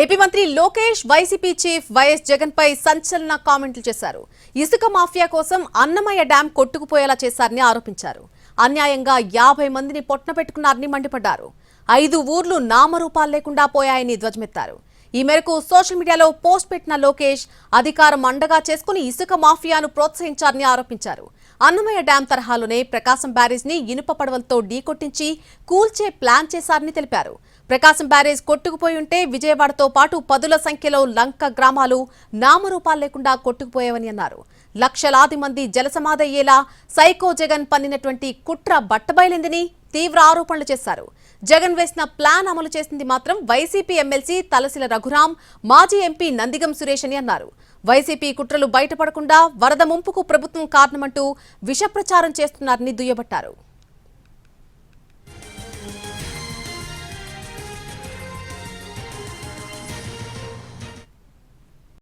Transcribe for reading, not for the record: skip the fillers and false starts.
AP మంత్రి Lokesh YCP chief YS Jagan పై సంచలన కామెంట్లు చేశారు. ఇసుక మాఫియా కోసం అన్నమయ్య డ్యాం కొట్టుకుపోయేలా చేశారని ఆరోపించారు. అన్యాయంగా 50 మందిని పొట్టన పెట్టుకున్నారని మండిపడ్డారు. 5 ఊర్లు నామరూపాలు లేకుండా పోయాయని ధ్వజమెత్తారు. ఈ మేరకు సోషల్ మీడియాలో పోస్ట్ పెట్టిన లోకేష్ అధికారం అండగా చేసుకుని ఇసుక మాఫియాను ప్రోత్సహించారని ఆరోపించారు. అన్నమయ్య డ్యాం తరహాలోనే ప్రకాశం బ్యారేజ్ ని ఇనుప పడవలతో ఢీకొట్టించి కూల్చే ప్లాన్ చేశారని తెలిపారు. ప్రకాశం బ్యారేజ్ కొట్టుకుపోయి ఉంటే విజయవాడతో పాటు పదుల సంఖ్యలో లంక గ్రామాలు నామరూపాలు లేకుండా కొట్టుకుపోయేవని అన్నారు. లక్షలాది మంది జలసమాధయ్యేలా సైకో జగన్ పన్నినటువంటి కుట్ర బట్టబయలిందని తీవ్ర ఆరోపణలు చేశారు. జగన్ వేసిన ప్లాన్ అమలు చేసింది మాత్రం వైసీపీ ఎమ్మెల్సీ తలసిల రఘురాం, మాజీ ఎంపీ నందిగం సురేష్ అని అన్నారు. వైసీపీ కుట్రలు బయటపడకుండా వరద ముంపుకు ప్రభుత్వం కారణమంటూ విష ప్రచారం చేస్తున్నారని దుయ్యబట్టారు.